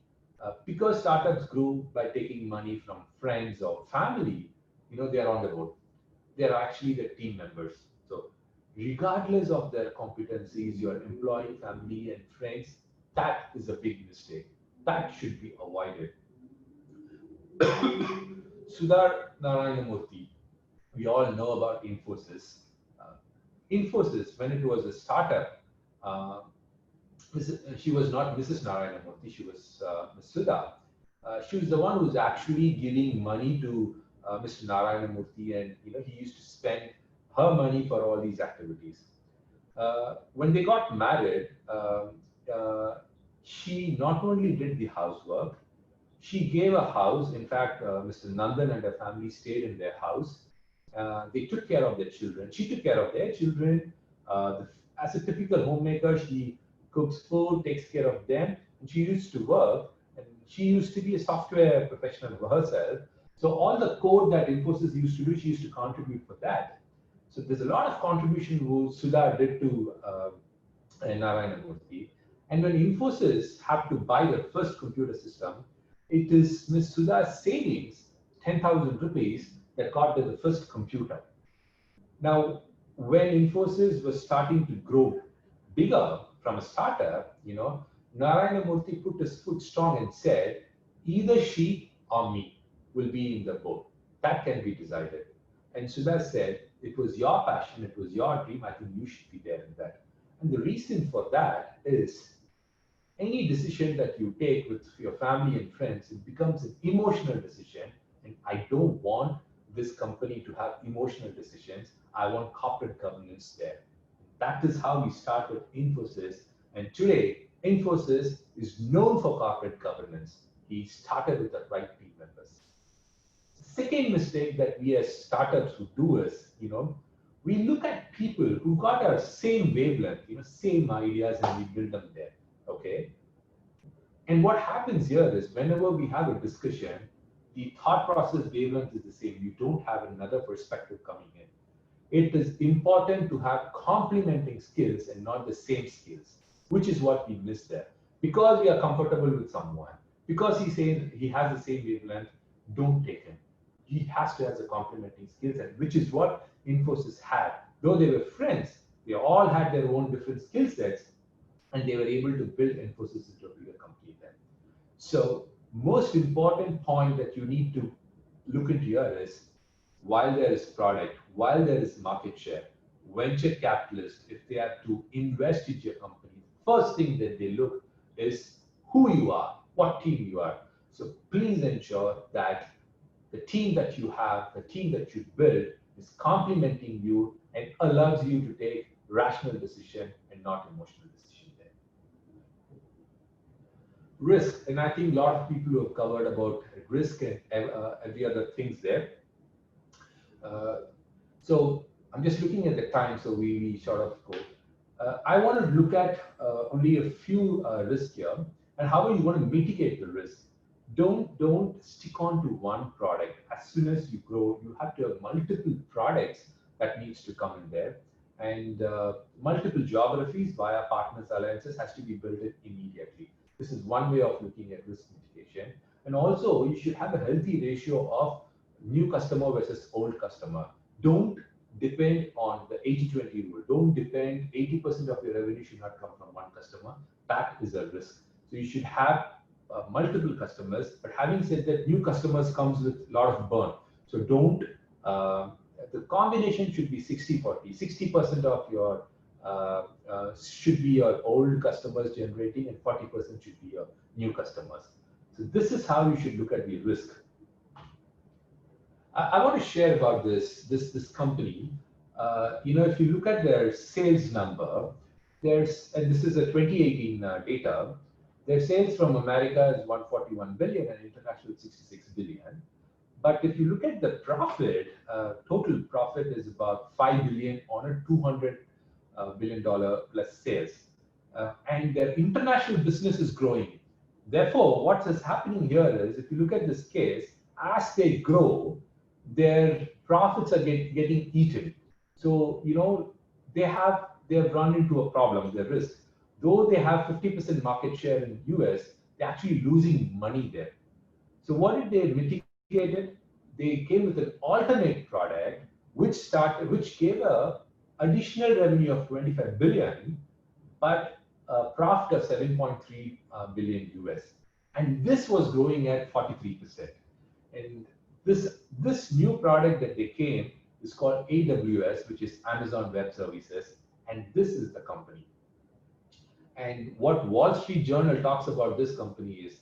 Speaker 1: because startups grew by taking money from friends or family, they are on the board. They're actually the team members. So regardless of their competencies, your employee, family, and friends, that is a big mistake. That should be avoided. Sudhar Narayanamurthy, we all know about Infosys. Infosys, when it was a startup, she was not Mrs. Narayanamurthy, she was Ms. Sudha. She was the one who was actually giving money to Mr. Narayanamurthy, and he used to spend her money for all these activities. When they got married, she not only did the housework, she gave a house. In fact, Mr. Nandan and her family stayed in their house. They took care of their children. She took care of their children. As a typical homemaker, she cooks food, takes care of them, and she used to work. And she used to be a software professional herself. So all the code that Infosys used to do, she used to contribute for that. So there's a lot of contribution who Sudha did to Narayana Murthy. And when Infosys had to buy their first computer system, it is Ms. Sudha's savings, 10,000 rupees, that got them the first computer. Now, when Infosys was starting to grow bigger from a startup, Narayana Murthy put his foot strong and said, either she or me will be in the boat. That can be decided. And Sudha said, it was your passion, it was your dream, I think you should be there in that. And the reason for that is any decision that you take with your family and friends, it becomes an emotional decision. And I don't want this company to have emotional decisions. I want corporate governance there. That is how we started Infosys. And today, Infosys is known for corporate governance. He started with the right team members. The second mistake that we as startups would do is, we look at people who got our same wavelength, same ideas, and we build them there. Okay. And what happens here is whenever we have a discussion, the thought process wavelength is the same. You don't have another perspective coming in. It is important to have complementing skills and not the same skills, which is what we miss there. Because we are comfortable with someone, because he says he has the same wavelength, don't take him. He has to have the complementing skills, and which is what Infosys had. Though they were friends, they all had their own different skill sets, and they were able to build Infosys into a bigger company then. So most important point that you need to look into here is, while there is product, while there is market share, venture capitalists, if they have to invest in your company, first thing that they look is who you are, what team you are. So please ensure that the team that you have, the team that you build is complementing you and allows you to take rational decision and not emotional decision there. Risk, and I think a lot of people who have covered about risk and every other things there. So I'm just looking at the time, so we sort of go. I want to look at only a few risks here and how you want to mitigate the risk. Don't stick on to one product. As soon as you grow, you have to have multiple products that needs to come in there, and multiple geographies via partners alliances has to be built in immediately. This is one way of looking at risk mitigation. And also, you should have a healthy ratio of new customer versus old customer. Don't depend on the 80-20 rule. Don't depend 80% of your revenue should not come from one customer. That is a risk. So you should have multiple customers, but having said that, new customers comes with a lot of burn. So don't, the combination should be 60-40. 60% of your should be your old customers generating, and 40% should be your new customers. So this is how you should look at the risk. I want to share about this company. If you look at their sales number, and this is a 2018 data, their sales from America is 141 billion and international 66 billion. But if you look at the profit, total profit is about 5 billion on a $200 billion plus sales. And their international business is growing. Therefore, what is happening here is, if you look at this case, as they grow, their profits are getting eaten. So, they have run into a problem, their risk. Though they have 50% market share in the US, they're actually losing money there. So what did they mitigate it? They came with an alternate product, which gave a additional revenue of 25 billion, but a profit of 7.3 billion US. And this was growing at 43%. And this new product that they came is called AWS, which is Amazon Web Services. And this is the company. And what Wall Street Journal talks about this company is,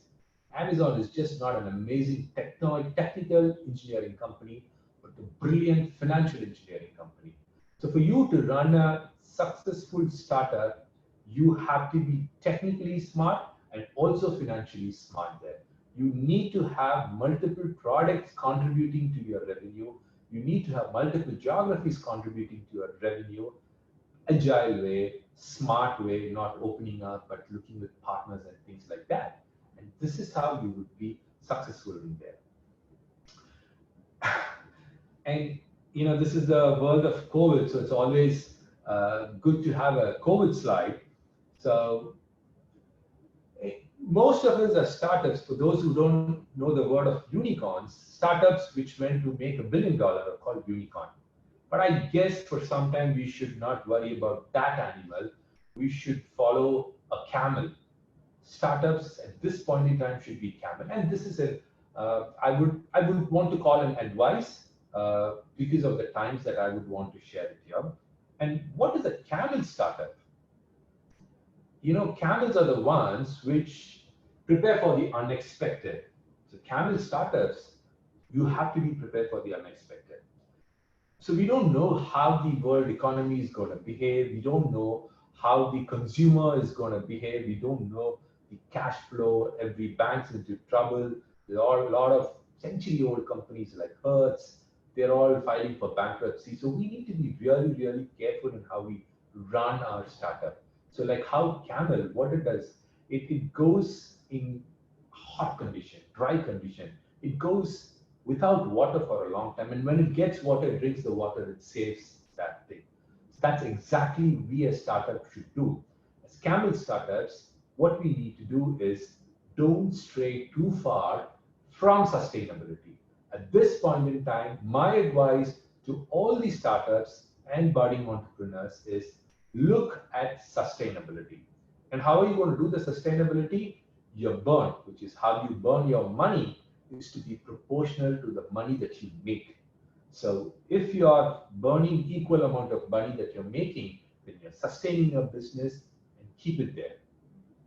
Speaker 1: Amazon is just not an amazing technical engineering company, but a brilliant financial engineering company. So for you to run a successful startup, you have to be technically smart, and also financially smart there. You need to have multiple products contributing to your revenue. You need to have multiple geographies contributing to your revenue. Agile way, smart way, not opening up, but looking with partners and things like that. And this is how you would be successful in there. And this is the world of COVID, so it's always good to have a COVID slide. So most of us are startups. For those who don't know the word of unicorns, startups which went to make $1 billion are called unicorn. But I guess for some time we should not worry about that animal. We should follow a camel. Startups at this point in time should be camel, and this is I would want to call an advice because of the times that I would want to share it here. And what is a camel startup? Camels are the ones which prepare for the unexpected. So camel startups, you have to be prepared for the unexpected. So we don't know how the world economy is going to behave. We don't know how the consumer is going to behave. We don't know the cash flow. Every bank's into trouble. There are a lot of century-old companies like Hertz. They're all filing for bankruptcy. So we need to be really, really careful in how we run our startup. So like how Camel, what it does, it goes in hot condition, dry condition. It goes without water for a long time. And when it gets water, it drinks the water, it saves that thing. So that's exactly we as startups should do. As Camel startups, what we need to do is don't stray too far from sustainability. At this point in time, my advice to all the startups and budding entrepreneurs is look at sustainability. And how are you going to do the sustainability? Your burn, which is how you burn your money, is to be proportional to the money that you make. So if you are burning equal amount of money that you're making, then you're sustaining your business and keep it there.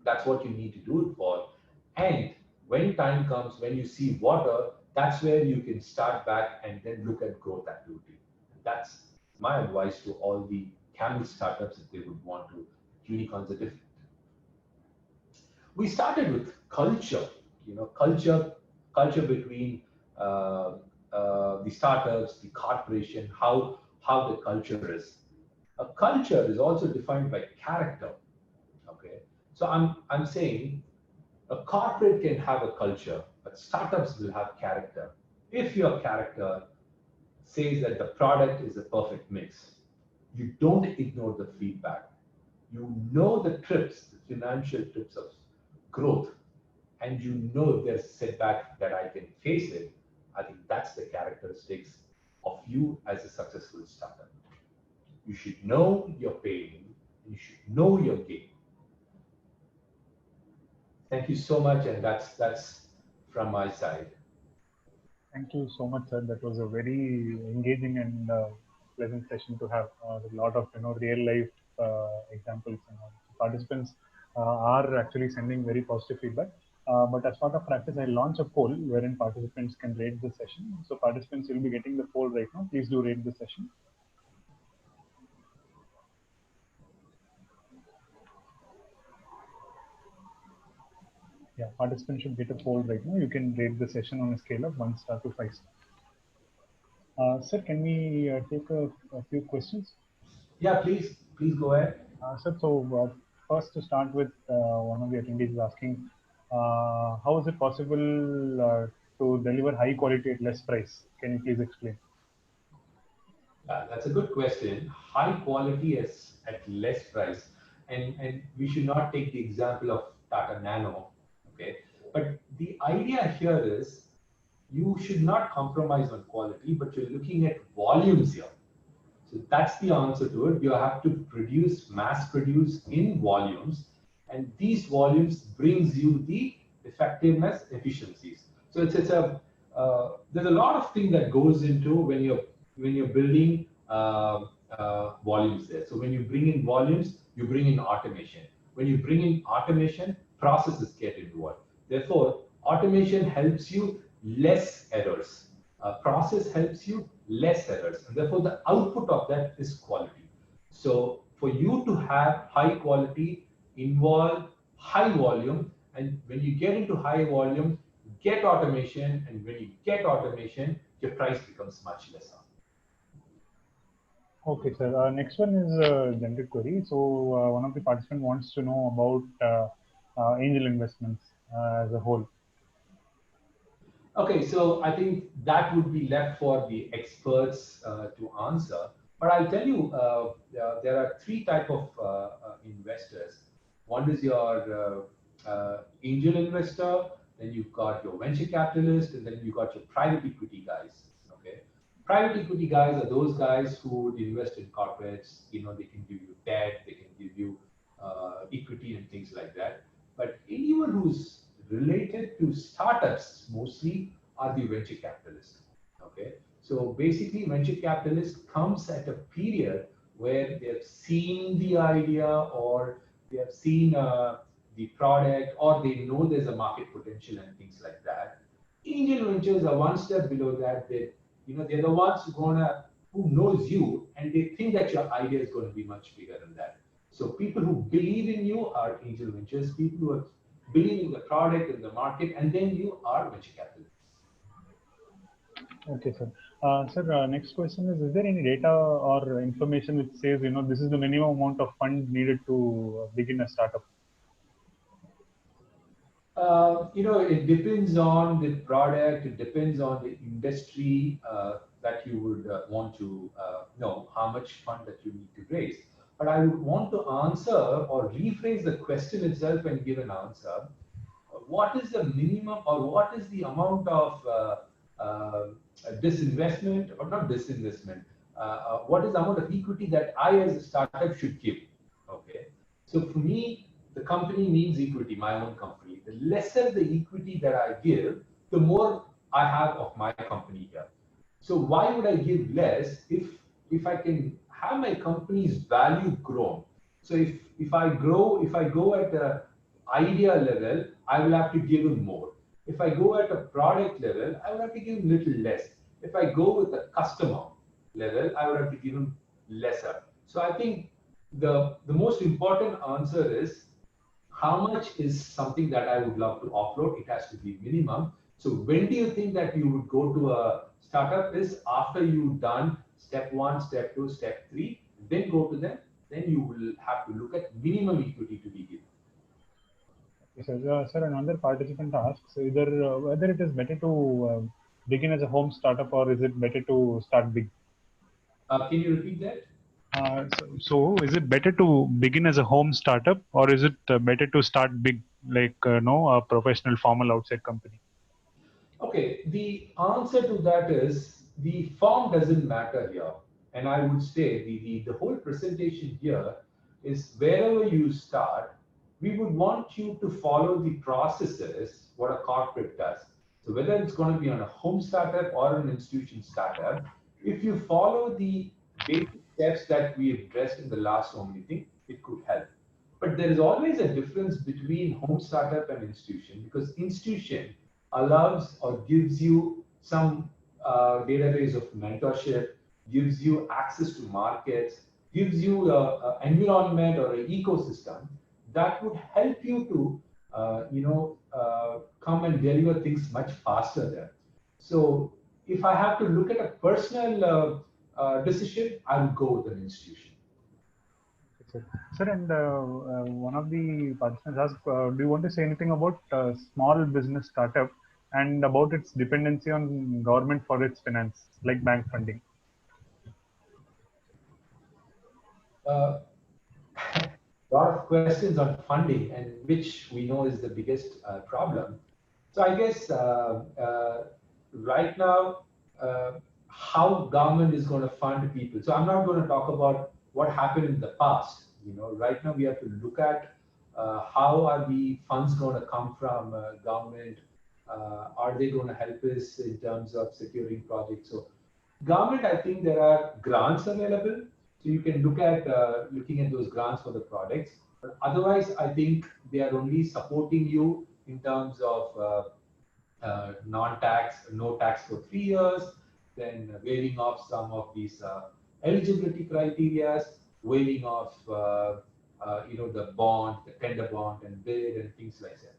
Speaker 1: That's what you need to do it for. And when time comes, when you see water, that's where you can start back and then look at growth activity. And that's my advice to all the Camel startups if they would want to. Unicorns are different. We started with culture, culture between the startups, the corporation, how the culture is. A culture is also defined by character. Okay, so I'm saying a corporate can have a culture, but startups will have character. If your character says that the product is a perfect mix, you don't ignore the feedback. You know the trips, the financial trips of growth, and you know if there's setback that I can face it. I think that's the characteristics of you as a successful startup. You should know your pain, and you should know your gain. Thank you so much, and that's from my side.
Speaker 2: Thank you so much, sir. That was a very engaging and pleasant session to have with a lot of real life examples. And participants are actually sending very positive feedback. But as part of practice, I launch a poll wherein participants can rate the session. So participants will be getting the poll right now. Please do rate the session. Yeah, participants should get a poll right now. You can rate the session on a scale of 1 star to 5 star. Sir, can we take a few questions?
Speaker 1: Yeah, please go ahead.
Speaker 2: Sir, so first to start with, one of the attendees is asking, how is it possible to deliver high quality at less price? Can you please explain?
Speaker 1: That's a good question. High quality is at less price, and we should not take the example of Tata Nano, okay? But the idea here is you should not compromise on quality, but you're looking at volumes here. So that's the answer to it. You have to mass produce in volumes, and these volumes brings you the effectiveness, efficiencies. So there's a lot of things that goes into when you're building volumes there. So when you bring in volumes, you bring in automation. When you bring in automation, processes get involved. Therefore, automation helps you less errors. Process helps you less errors, and therefore the output of that is quality. So for you to have high quality, involve high volume, And when you get into high volume, get automation, and when you get automation, your price becomes much lesser.
Speaker 2: Okay, sir. Next one is generic query. So one of the participants wants to know about angel investments as a whole.
Speaker 1: Okay, so I think that would be left for the experts to answer. But I'll tell you, there are three type of investors. One is your angel investor, then you've got your venture capitalist, and then you've got your private equity guys. Okay, private equity guys are those guys who would invest in corporates. They can give you debt, they can give you equity and things like that. But anyone who's related to startups mostly are the venture capitalists. Okay, so basically, venture capitalist comes at a period where they have seen the idea or they have seen the product or they know there's a market potential and things like that. Angel ventures are one step below that. They're the ones who knows you and they think that your idea is going to be much bigger than that. So people who believe in you are angel ventures. People who believe in the product and the market, and then you are venture capitalists.
Speaker 2: Okay, sir. Sir, next question is there any data or information which says, this is the minimum amount of fund needed to begin a startup?
Speaker 1: It depends on the product, it depends on the industry that you would want to know how much fund that you need to raise. But I would want to answer or rephrase the question itself and give an answer. What is the minimum or what is the amount of disinvestment or not disinvestment? What is the amount of equity that I as a startup should give? Okay. So for me, the company means equity, my own company. The lesser the equity that I give, the more I have of my company here. So why would I give less if I can have my company's value grown? So if I go at a idea level, I will have to give him more. If I go at a product level, I will have to give him little less. If I go with a customer level, I will have to give him lesser. So I think the most important answer is how much is something that I would love to offload. It has to be minimum. So when do you think that you would go to a startup is after you've done step 1, step 2, step 3, then go to them, then you will have to look at minimum equity to be given.
Speaker 2: Yes, sir. Sir, another participant asks either whether it is better to begin as a home startup or is it better to start big?
Speaker 1: Can you repeat that?
Speaker 2: So is it better to begin as a home startup or is it better to start big, like a professional formal outside company?
Speaker 1: Okay, the answer to that is the form doesn't matter here. And I would say the whole presentation here is wherever you start, we would want you to follow the processes, what a corporate does. So whether it's going to be on a home startup or an institution startup, if you follow the basic steps that we addressed in the last one meeting, it could help. But there is always a difference between home startup and institution because institution allows or gives you some database of mentorship, gives you access to markets, gives you an environment or an ecosystem that would help you to, come and deliver things much faster there. So if I have to look at a personal decision, I would go with an institution.
Speaker 2: Sir, and one of the participants asked, do you want to say anything about small business startup and about its dependency on government for its finance, like bank funding?
Speaker 1: Lot of questions on funding, and which we know is the biggest problem. So I guess right now, how government is going to fund people. So I'm not going to talk about what happened in the past. Right now we have to look at how are the funds going to come from government. Are they going to help us in terms of securing projects? So government, I think there are grants available. So you can look at looking at those grants for the products. But otherwise, I think they are only supporting you in terms of non-tax, no tax for 3 years, then waiving off some of these eligibility criteria, waiving off the bond, the tender bond and bid and things like that.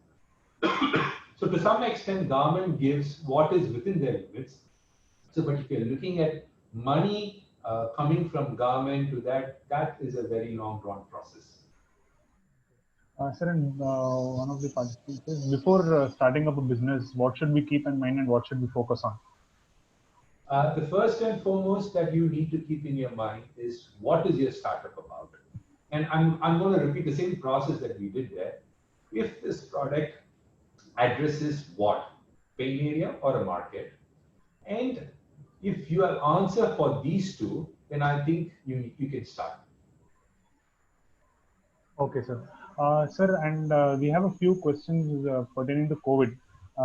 Speaker 1: So to some extent, government gives what is within their limits. So, but if you're looking at money coming from government to that, that is a very long drawn process.
Speaker 2: Sir, and one of the participants says, before starting up a business, what should we keep in mind and what should we focus on?
Speaker 1: The first and foremost that you need to keep in your mind is what is your startup about? And I'm going to repeat the same process that we did there. If this product addresses what? Pain area or a market? And if you have answer for these two, then I think you can start.
Speaker 2: Okay, sir. Sir, and we have a few questions pertaining to COVID.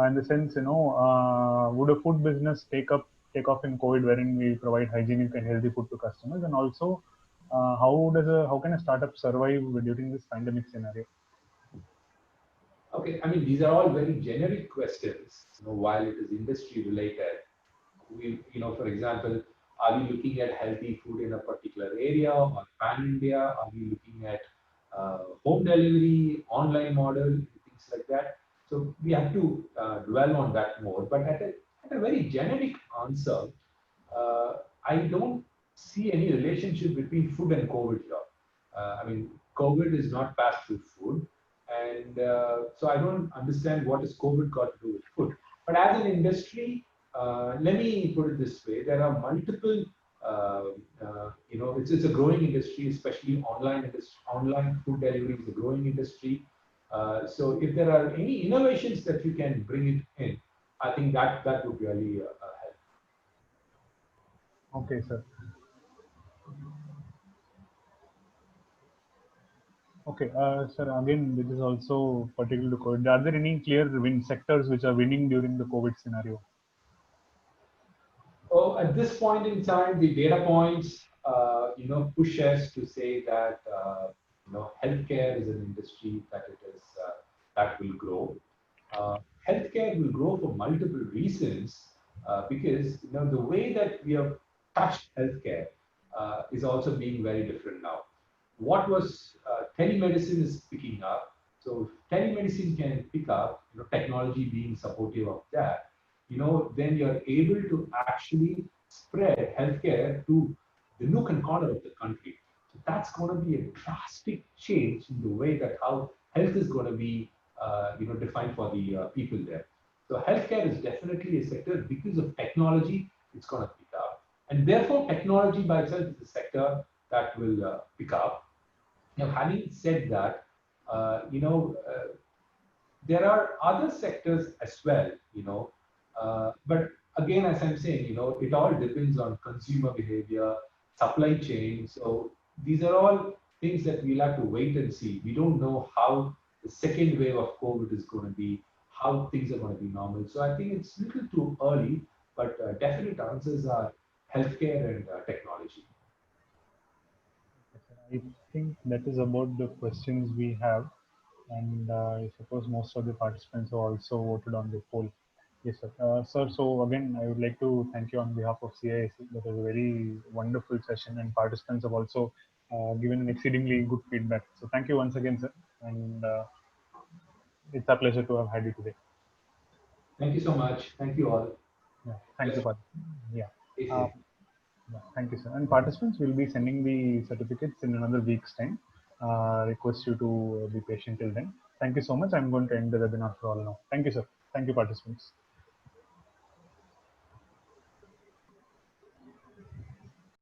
Speaker 2: In the sense, would a food business take off in COVID, wherein we provide hygienic and healthy food to customers, and also how can a startup survive during this pandemic scenario?
Speaker 1: Okay, I mean, these are all very generic questions, while it is industry related. For example, are we looking at healthy food in a particular area or pan India? Are we looking at home delivery, online model, things like that? So we have to dwell on that more. But at a very generic answer, I don't see any relationship between food and COVID here. I mean, COVID is not passed through food. And so I don't understand what has COVID got to do with food. But as an industry, let me put it this way: there are multiple. It's a growing industry, especially online food delivery is a growing industry. So if there are any innovations that you can bring it in, I think that would really help.
Speaker 2: Okay, sir. Okay, sir. Again, this is also particular to COVID. Are there any clear win sectors which are winning during the COVID scenario?
Speaker 1: Oh, at this point in time, the data points, push us to say that healthcare is an industry that that will grow. Healthcare will grow for multiple reasons because the way that we have touched healthcare is also being very different now. What was telemedicine is picking up. So if telemedicine can pick up, technology being supportive of that, then you're able to actually spread healthcare to the nook and corner of the country. So that's going to be a drastic change in the way that how health is going to be, defined for the people there. So healthcare is definitely a sector because of technology. It's going to pick up, and therefore technology by itself is a sector that will pick up. Now, having said that, there are other sectors as well, but again, as I'm saying, it all depends on consumer behavior, supply chain. So these are all things that we'll have to wait and see. We don't know how the second wave of COVID is going to be, how things are going to be normal. So I think it's a little too early, but definite answers are healthcare and technology.
Speaker 2: I think that is about the questions we have, and I suppose most of the participants have also voted on the poll. Yes, sir. Sir, so again, I would like to thank you on behalf of CISC. That was a very wonderful session, and participants have also given an exceedingly good feedback. So thank you once again, sir, and it's a pleasure to have had you today.
Speaker 1: Thank you so much. Thank you all.
Speaker 2: Yeah, thank you, yeah.
Speaker 1: Stay
Speaker 2: Uh,
Speaker 1: safe.
Speaker 2: Yeah, thank you, sir. And participants will be sending the certificates in another week's time. Request you to be patient till then. Thank you so much. I'm going to end the webinar for all now. Thank you, sir. Thank you, participants.